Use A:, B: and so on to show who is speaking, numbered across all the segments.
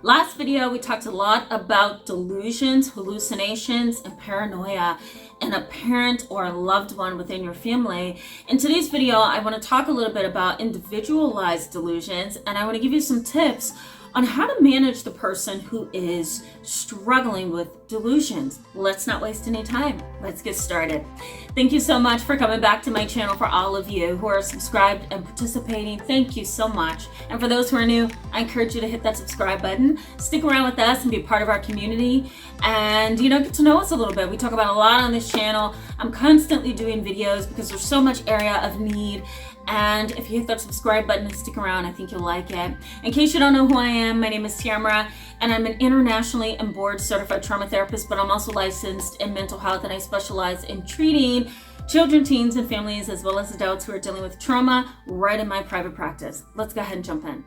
A: Last video, we talked a lot about delusions, hallucinations, and paranoia in a parent or a loved one within your family. In today's video, I want to talk a little bit about individualized delusions, and I want to give you some tips on how to manage the person who is struggling with delusions. Let's not waste any time. Let's get started. Thank you so much for coming back to my channel. For all of you who are subscribed and participating, thank you so much. And for those who are new, I encourage you to hit that subscribe button, stick around with us and be part of our community, and get to know us a little bit. We talk about a lot on this channel. I'm constantly doing videos because there's so much area of need. And if you hit that subscribe button and stick around, I think you'll like it. In case you don't know who I am, my name is Tamara, and I'm an internationally and board certified trauma therapist, but I'm also licensed in mental health, and I specialize in treating children, teens, and families, as well as adults who are dealing with trauma right in my private practice. Let's go ahead and jump in.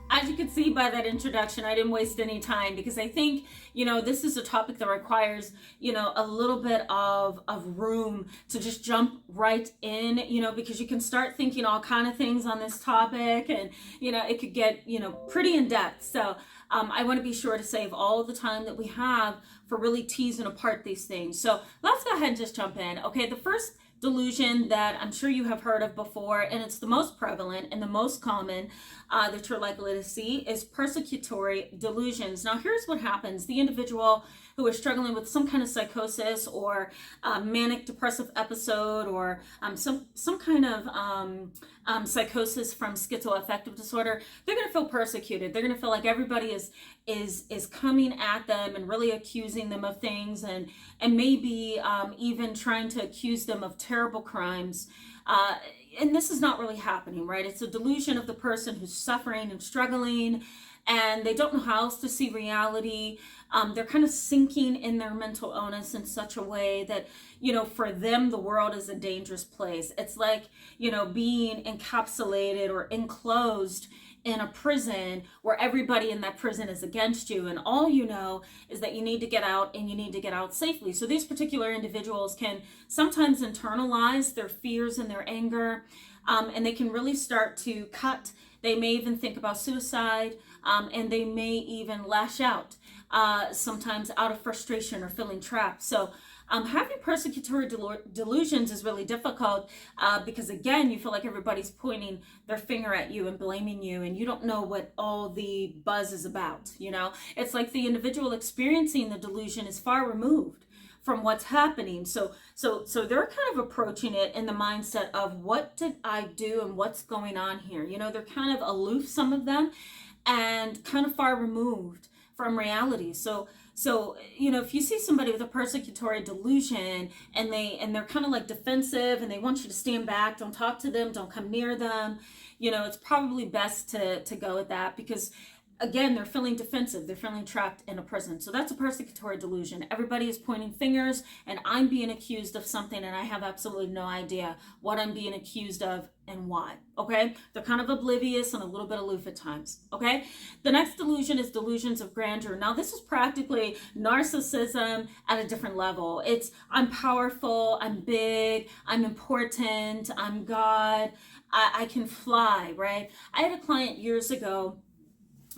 A: As you can see by that introduction, I didn't waste any time because I think, this is a topic that requires, a little bit of room to just jump right in, because you can start thinking all kind of things on this topic, and, it could get, pretty in depth. So I want to be sure to save all the time that we have for really teasing apart these things. So let's go ahead and just jump in. Okay, the first delusion that I'm sure you have heard of before, and it's the most prevalent and the most common that you're likely to see, is persecutory delusions. Now, here's what happens. The individual who is struggling with some kind of psychosis or manic depressive episode, or some kind of psychosis from schizoaffective disorder, they're going to feel persecuted. They're going to feel like everybody is coming at them and really accusing them of things, and maybe even trying to accuse them of terrible crimes. And this is not really happening, right? It's a delusion of the person who's suffering and struggling, and they don't know how else to see reality. They're kind of sinking in their mental illness in such a way that, for them, the world is a dangerous place. It's like, being encapsulated or enclosed in a prison where everybody in that prison is against you, and all you know is that you need to get out, and you need to get out safely. So these particular individuals can sometimes internalize their fears and their anger, and they can really start to cut. They may even think about suicide, and they may even lash out, sometimes out of frustration or feeling trapped. So having persecutory delusions is really difficult because, again, you feel like everybody's pointing their finger at you and blaming you, and you don't know what all the buzz is about. It's like the individual experiencing the delusion is far removed from what's happening. So they're kind of approaching it in the mindset of, what did I do and what's going on here? They're kind of aloof, some of them, and kind of far removed from reality. So if you see somebody with a persecutory delusion, and they're kind of like defensive, and they want you to stand back, don't talk to them, don't come near them, it's probably best to go with that, because, again, they're feeling defensive. They're feeling trapped in a prison. So that's a persecutory delusion. Everybody is pointing fingers, and I'm being accused of something, and I have absolutely no idea what I'm being accused of and why. Okay? They're kind of oblivious and a little bit aloof at times. Okay? The next delusion is delusions of grandeur. Now, this is practically narcissism at a different level. It's, I'm powerful, I'm big, I'm important, I'm God, I can fly, right? I had a client years ago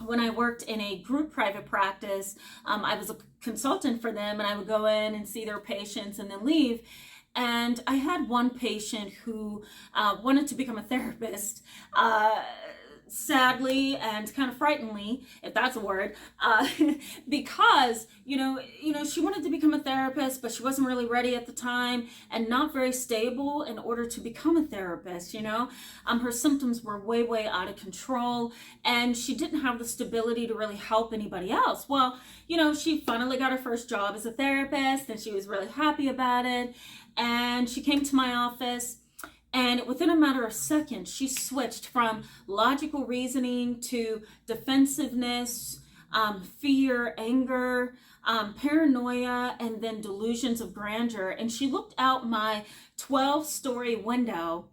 A: when I worked in a group private practice. I was a consultant for them, and I would go in and see their patients and then leave. And I had one patient who wanted to become a therapist, sadly and kind of frighteningly, if that's a word, because she wanted to become a therapist, but she wasn't really ready at the time, and not very stable in order to become a therapist. Her symptoms were way out of control, and she didn't have the stability to really help anybody else. Well, she finally got her first job as a therapist, and she was really happy about it, and she came to my office. And within a matter of seconds, she switched from logical reasoning to defensiveness, fear, anger, paranoia, and then delusions of grandeur. And she looked out my 12-story window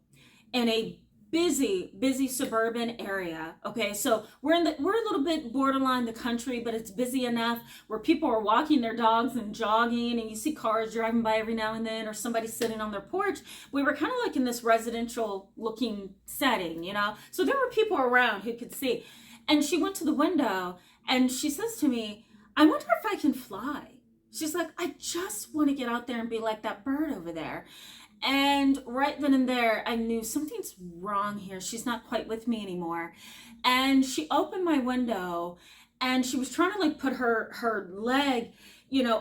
A: in a busy suburban area. Okay, so we're a little bit borderline the country, but it's busy enough where people are walking their dogs and jogging, and you see cars driving by every now and then, or somebody sitting on their porch. We were kind of like in this residential looking setting, so there were people around who could see. And she went to the window, And she says to me, I wonder if I can fly. She's like, I just want to get out there and be like that bird over there. And right then and there, I knew something's wrong here. She's not quite with me anymore. And she opened my window and she was trying to like put her leg,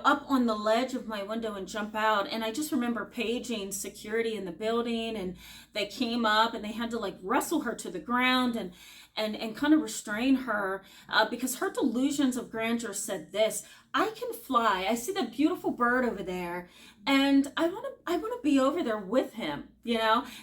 A: up on the ledge of my window and jump out. And I just remember paging security in the building, and they came up and they had to like wrestle her to the ground and kind of restrain her because her delusions of grandeur said this: I can fly. I see that beautiful bird over there, and I want to be over there with him,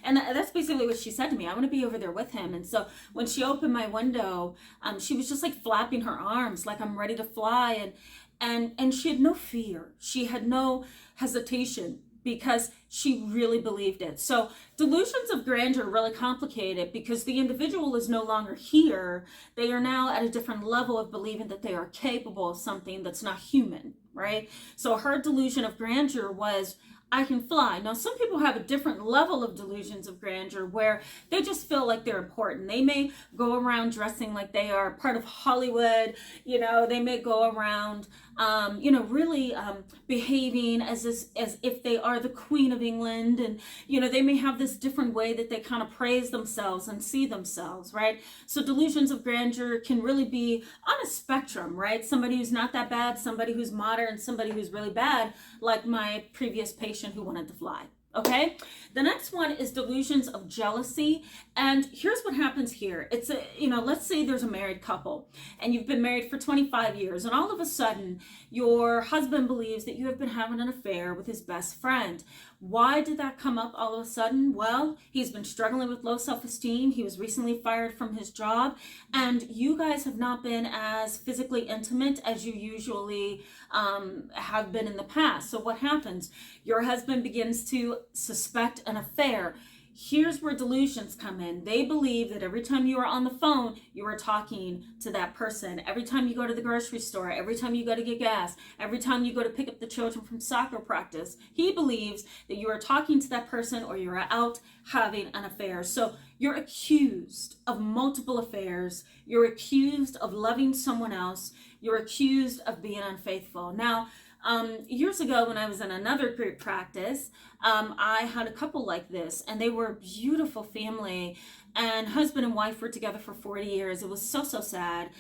A: And that's basically what she said to me. I want to be over there with him. And so when she opened my window, she was just like flapping her arms, like I'm ready to fly, and she had no fear. She had no hesitation, because she really believed it. So delusions of grandeur are really complicated because the individual is no longer here. They are now at a different level of believing that they are capable of something that's not human, right? So her delusion of grandeur was, I can fly. Now, some people have a different level of delusions of grandeur where they just feel like they're important. They may go around dressing like they are part of Hollywood. They may go around, really behaving as if they are the Queen of England. And, they may have this different way that they kind of praise themselves and see themselves, right? So delusions of grandeur can really be on a spectrum, right? Somebody who's not that bad, somebody who's moderate, and somebody who's really bad, like my previous patient who wanted to fly. Okay, the next one is delusions of jealousy. And here's what happens here. It's let's say there's a married couple and you've been married for 25 years, and all of a sudden your husband believes that you have been having an affair with his best friend. Why did that come up all of a sudden? Well, he's been struggling with low self-esteem. He was recently fired from his job, and you guys have not been as physically intimate as you usually have been in the past. So what happens? Your husband begins to suspect an affair. Here's where delusions come in. They believe that every time you are on the phone, you are talking to that person. Every time you go to the grocery store, every time you go to get gas, every time you go to pick up the children from soccer practice, he believes that you are talking to that person or you're out having an affair. So you're accused of multiple affairs. You're accused of loving someone else. You're accused of being unfaithful. Now, years ago when I was in another group practice, I had a couple like this, and they were a beautiful family, and husband and wife were together for 40 years. It was so sad.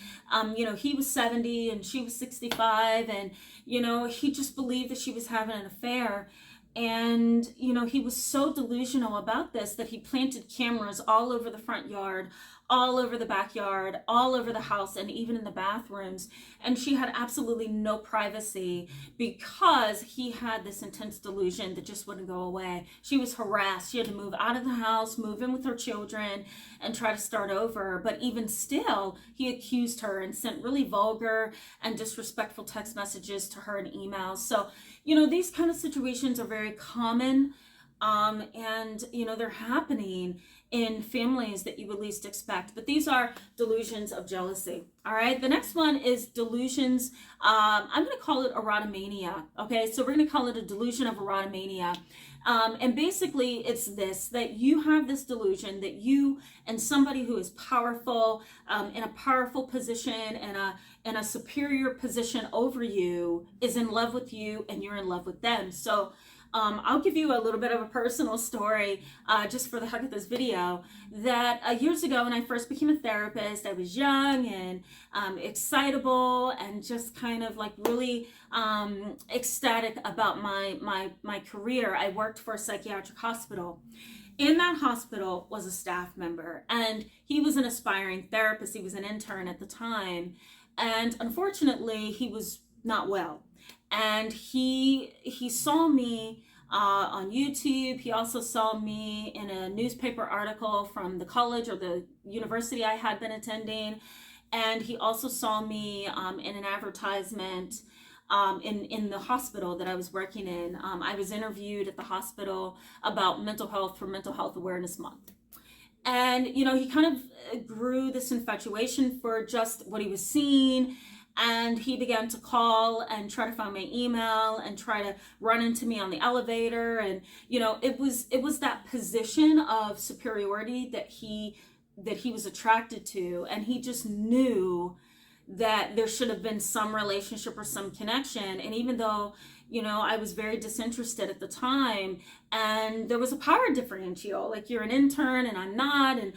A: He was 70 and she was 65, and, he just believed that she was having an affair. And, he was so delusional about this that he planted cameras all over the front yard, all over the backyard, all over the house, and even in the bathrooms. And she had absolutely no privacy because he had this intense delusion that just wouldn't go away. She was harassed. She had to move out of the house, move in with her children, and try to start over. But even still, he accused her and sent really vulgar and disrespectful text messages to her and emails. So, these kind of situations are very common. And they're happening in families that you would least expect. But these are delusions of jealousy. All right. The next one is delusions. I'm going to call it erotomania. Okay. So we're going to call it a delusion of erotomania. And basically it's this, that you have this delusion that you and somebody who is powerful, in a powerful position, in a superior position over you, is in love with you and you're in love with them. So I'll give you a little bit of a personal story just for the heck of this video, that years ago when I first became a therapist, I was young and excitable and just kind of like really ecstatic about my career. I worked for a psychiatric hospital. In that hospital was a staff member, and he was an aspiring therapist. He was an intern at the time, and unfortunately he was not well. And he saw me on YouTube. He also saw me in a newspaper article from the college or the university I had been attending. And he also saw me in an advertisement in the hospital that I was working in. I was interviewed at the hospital about mental health for Mental Health Awareness Month. And, he kind of grew this infatuation for just what he was seeing. And he began to call and try to find my email and try to run into me on the elevator. And, it was that position of superiority that he was attracted to. And he just knew that there should have been some relationship or some connection. And even though, I was very disinterested at the time, and there was a power differential, like you're an intern and I'm not, and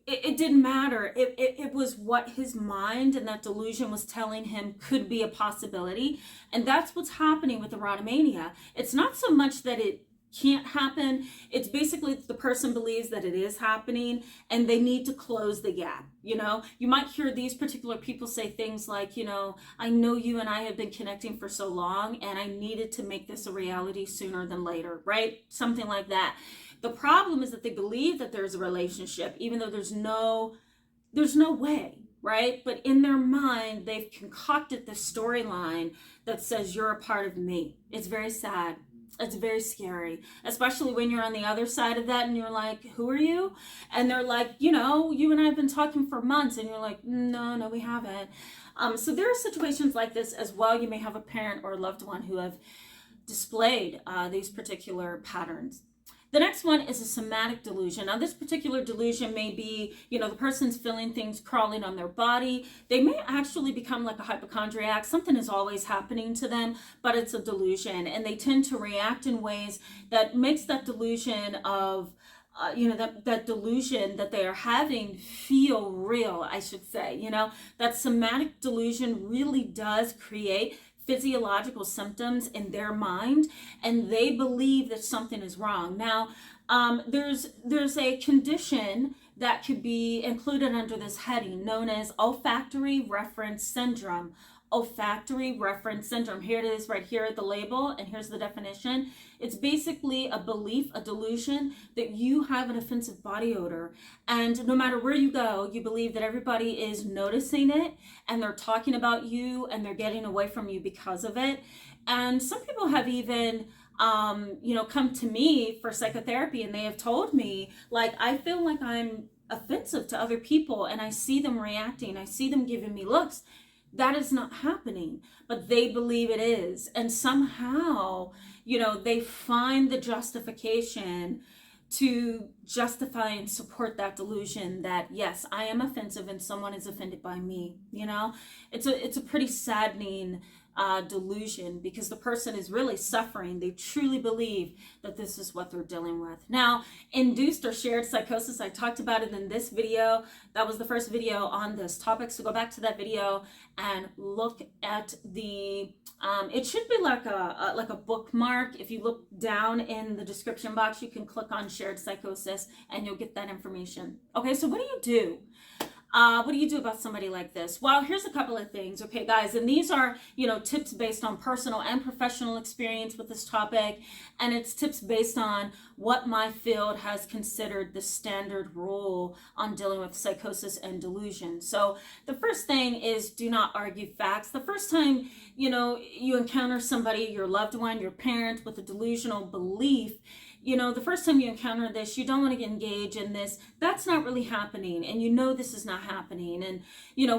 A: it didn't matter. It was what his mind and that delusion was telling him could be a possibility. And that's what's happening with erotomania. It's not so much that it can't happen. It's basically the person believes that it is happening and they need to close the gap. You might hear these particular people say things like, I know you and I have been connecting for so long and I needed to make this a reality sooner than later, right? Something like that. The problem is that they believe that there's a relationship, even though there's no way, right? But in their mind, they've concocted this storyline that says you're a part of me. It's very sad. It's very scary, especially when you're on the other side of that and you're like, who are you? And they're like, you and I have been talking for months. And you're like, no, we haven't. So there are situations like this as well. You may have a parent or a loved one who have displayed these particular patterns. The next one is a somatic delusion. Now, this particular delusion may be, the person's feeling things crawling on their body. They may actually become like a hypochondriac. Something is always happening to them, but it's a delusion. And they tend to react in ways that makes that delusion of, that delusion that they are having feel real, I should say. That somatic delusion really does create physiological symptoms in their mind, and they believe that something is wrong. Now, there's a condition that could be included under this heading known as olfactory reference syndrome. Olfactory reference syndrome. Here it is right here at the label, and here's the definition. It's basically a belief, a delusion that you have an offensive body odor, and no matter where you go, you believe that everybody is noticing it and they're talking about you and they're getting away from you because of it. And some people have even come to me for psychotherapy, and they have told me, like, I feel like I'm offensive to other people and I see them reacting, I see them giving me looks. That is not happening, but they believe it is. And somehow, they find the justification to justify and support that delusion that, yes, I am offensive and someone is offended by me. It's a pretty saddening delusion, because the person is really suffering. They truly believe that this is what they're dealing with. Now, induced or shared psychosis, I talked about it in this video. That was the first video on this topic, so go back to that video and look at the it should be like a bookmark. If you look down in the description box, you can click on shared psychosis and you'll get that information. Okay, so what do you do? What do you do about somebody like this? Well, here's a couple of things, okay, guys? And these are, tips based on personal and professional experience with this topic. And it's tips based on what my field has considered the standard rule on dealing with psychosis and delusion. So the first thing is, do not argue facts. The first time, you encounter somebody, your loved one, your parent, with a delusional belief, the first time you encounter this, you don't want to engage in this. That's not really happening. And this is not happening. And,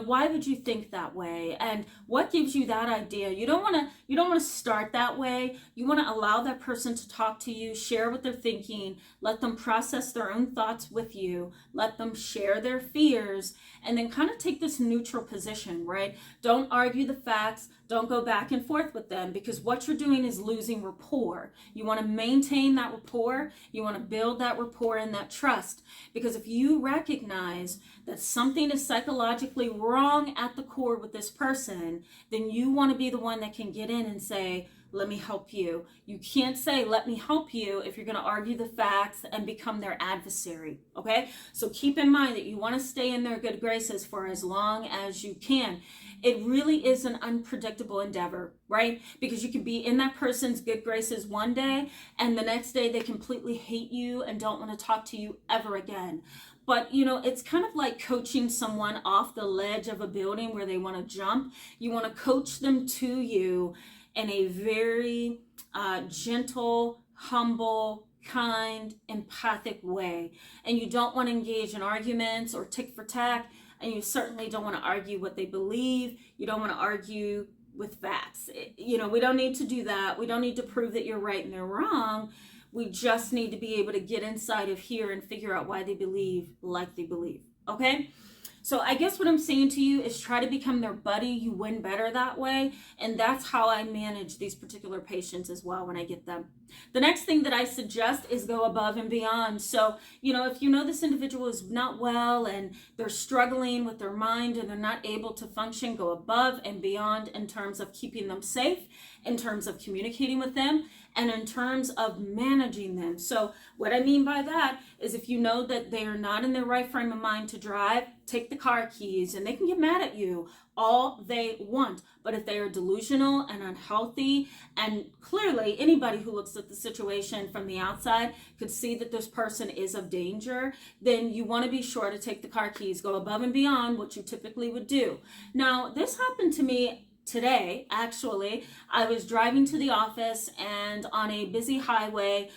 A: why would you think that way? And what gives you that idea? You don't want to start that way. You want to allow that person to talk to you, share what they're thinking, let them process their own thoughts with you, let them share their fears, and then kind of take this neutral position, right? Don't argue the facts. Don't go back and forth with them, because what you're doing is losing rapport. You want to maintain that rapport. You want to build that rapport and that trust, because if you recognize that something is psychologically wrong at the core with this person, then you want to be the one that can get in and say, let me help you. You can't say, let me help you, if you're going to argue the facts and become their adversary, okay? So keep in mind that you want to stay in their good graces for as long as you can. It really is an unpredictable endeavor, right? Because you can be in that person's good graces one day, and the next day they completely hate you and don't want to talk to you ever again. But, it's kind of like coaching someone off the ledge of a building where they want to jump. You want to coach them to you in a very gentle, humble, kind, empathic way. And you don't want to engage in arguments or tick for tack. And you certainly don't want to argue what they believe. You don't want to argue with facts. We don't need to do that. We don't need to prove that you're right and they're wrong. We just need to be able to get inside of here and figure out why they believe like they believe. Okay? So I guess what I'm saying to you is try to become their buddy. You win better that way. And that's how I manage these particular patients as well when I get them. The next thing that I suggest is go above and beyond. So, if you know this individual is not well and they're struggling with their mind and they're not able to function, go above and beyond in terms of keeping them safe, in terms of communicating with them, and in terms of managing them. So what I mean by that is if you know that they are not in their right frame of mind to drive, take the car keys, and they can get mad at you all they want. But if they are delusional and unhealthy, and clearly anybody who looks at the situation from the outside could see that this person is of danger, then you want to be sure to take the car keys, go above and beyond what you typically would do. Now, this happened to me today. Actually, I was driving to the office, and on a busy highway,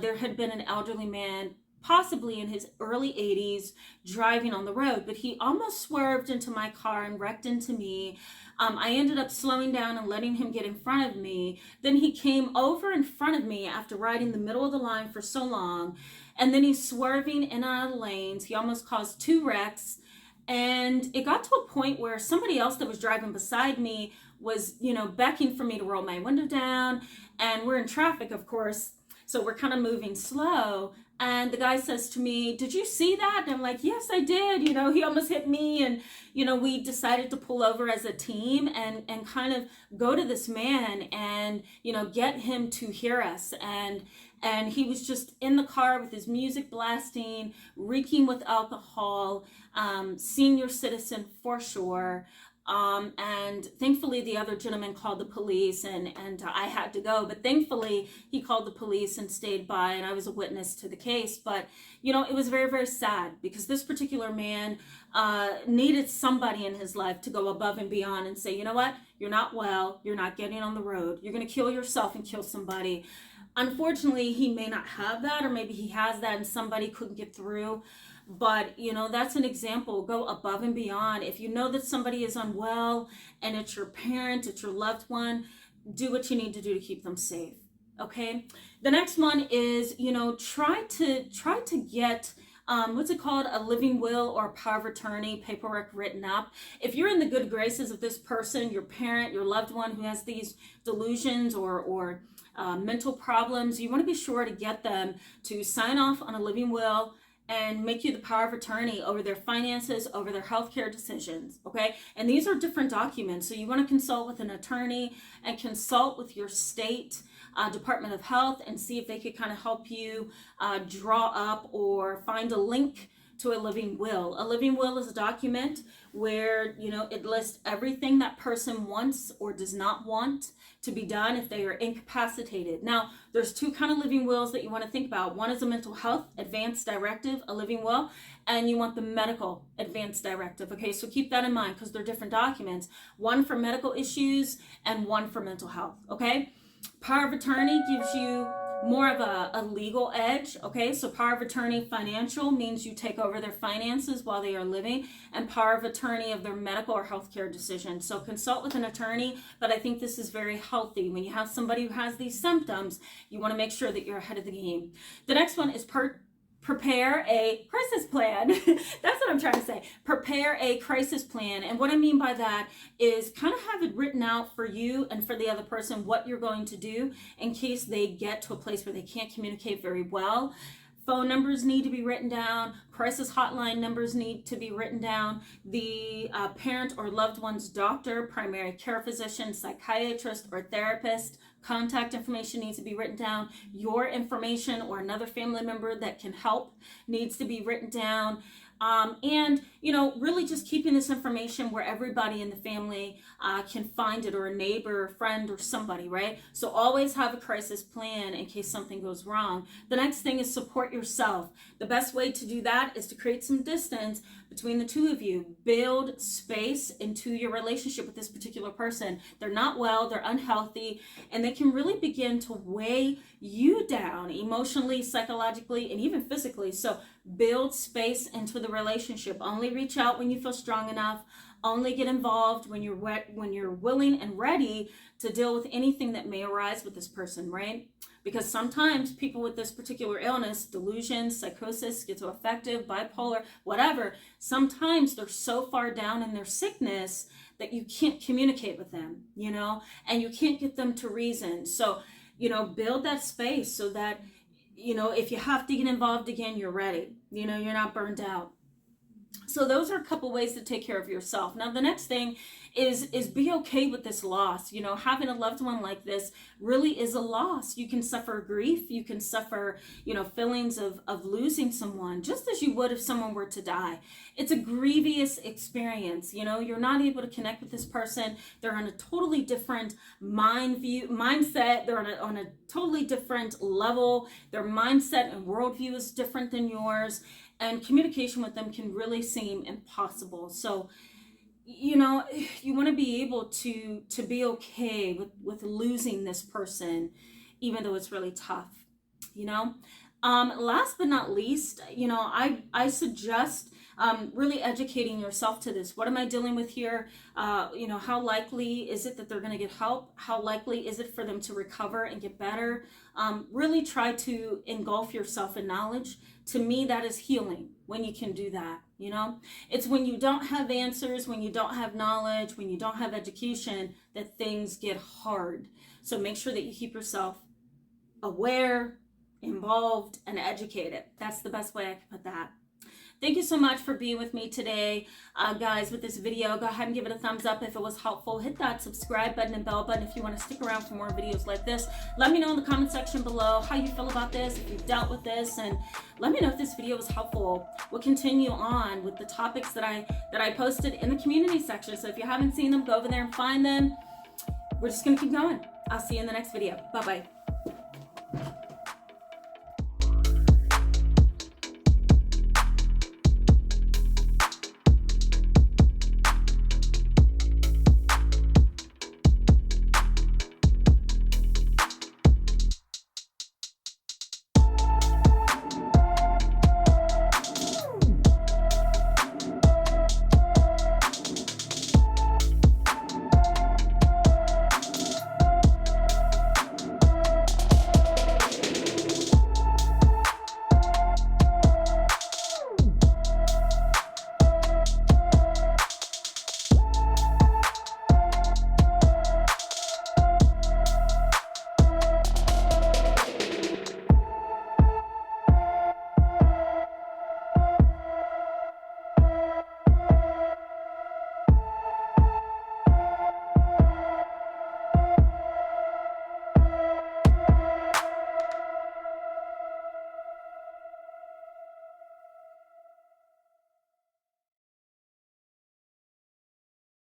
A: there had been an elderly man, possibly in his early 80s, driving on the road, but he almost swerved into my car and wrecked into me. I ended up slowing down and letting him get in front of me. Then he came over in front of me after riding the middle of the line for so long, and then he's swerving in and out of the lanes. He almost caused 2 wrecks. And it got to a point where somebody else that was driving beside me was, becking for me to roll my window down. And we're in traffic, of course, so we're kind of moving slow. And the guy says to me, "Did you see that?" And I'm like, "Yes, I did." He almost hit me. And, we decided to pull over as a team and kind of go to this man and, get him to hear us. And he was just in the car with his music blasting, reeking with alcohol, senior citizen for sure. And thankfully the other gentleman called the police and I had to go, but thankfully he called the police and stayed by, and I was a witness to the case. But it was very, very sad because this particular man needed somebody in his life to go above and beyond and say, "You know what, you're not well, you're not getting on the road, you're going to kill yourself and kill somebody." Unfortunately, he may not have that, or maybe he has that and somebody couldn't get through. But, that's an example. Go above and beyond. If you know that somebody is unwell and it's your parent, it's your loved one, do what you need to do to keep them safe. Okay? The next one is, try to get what's it called, a living will or power of attorney paperwork written up. If you're in the good graces of this person, your parent, your loved one who has these delusions or mental problems, you want to be sure to get them to sign off on a living will and make you the power of attorney over their finances, over their healthcare decisions, okay? And these are different documents, so you want to consult with an attorney and consult with your state Department of Health and see if they could kind of help you draw up or find a link to a living will. A living will is a document where, it lists everything that person wants or does not want to be done if they are incapacitated. Now, there's 2 kind of living wills that you want to think about. One is a mental health advance directive, a living will, and you want the medical advance directive. Okay, so keep that in mind because they're different documents. One for medical issues and one for mental health, okay? Power of attorney gives you more of a legal edge, okay? So power of attorney financial means you take over their finances while they are living, and power of attorney of their medical or healthcare decisions. So consult with an attorney, but I think this is very healthy. When you have somebody who has these symptoms, you want to make sure that you're ahead of the game. The next one is prepare a crisis plan. That's what I'm trying to say. Prepare a crisis plan. And what I mean by that is kind of have it written out for you and for the other person what you're going to do in case they get to a place where they can't communicate very well. Phone numbers need to be written down. Crisis hotline numbers need to be written down. The parent or loved one's doctor, primary care physician, psychiatrist, or therapist, contact information needs to be written down. Your information or another family member that can help needs to be written down. And, really just keeping this information where everybody in the family can find it, or a neighbor, friend, or somebody, right? So always have a crisis plan in case something goes wrong. The next thing is support yourself. The best way to do that is to create some distance between the two of you. Build space into your relationship with this particular person. They're not well, they're unhealthy, and they can really begin to weigh you down emotionally, psychologically, and even physically. So build space into the relationship. Only reach out when you feel strong enough. Only get involved when you're willing and ready to deal with anything that may arise with this person, right? Because sometimes people with this particular illness, delusions, psychosis, schizoaffective, bipolar, whatever, sometimes they're so far down in their sickness that you can't communicate with them, and you can't get them to reason. So, build that space so that, if you have to get involved again, you're ready. You're not burned out. So those are a couple ways to take care of yourself. Now, the next thing is be okay with this loss. Having a loved one like this really is a loss. You can suffer grief. You can suffer, feelings of losing someone, just as you would if someone were to die. It's a grievous experience. You're not able to connect with this person. They're on a totally different mindset. They're on a totally different level. Their mindset and worldview is different than yours. And communication with them can really seem impossible. So, you want to be able to be okay with losing this person, even though it's really tough, Last but not least, I suggest really educating yourself to this. What am I dealing with here? How likely is it that they're going to get help? How likely is it for them to recover and get better? Really try to engulf yourself in knowledge. To me, that is healing when you can do that. It's when you don't have answers, when you don't have knowledge, when you don't have education, that things get hard. So make sure that you keep yourself aware, involved, and educated. That's the best way I can put that. Thank you so much for being with me today, guys, with this video. Go ahead and give it a thumbs up if it was helpful. Hit that subscribe button and bell button if you want to stick around for more videos like this. Let me know in the comment section below how you feel about this, if you've dealt with this, and let me know if this video was helpful. We'll continue on with the topics that I posted in the community section. So if you haven't seen them, go over there and find them. We're just going to keep going. I'll see you in the next video. Bye-bye.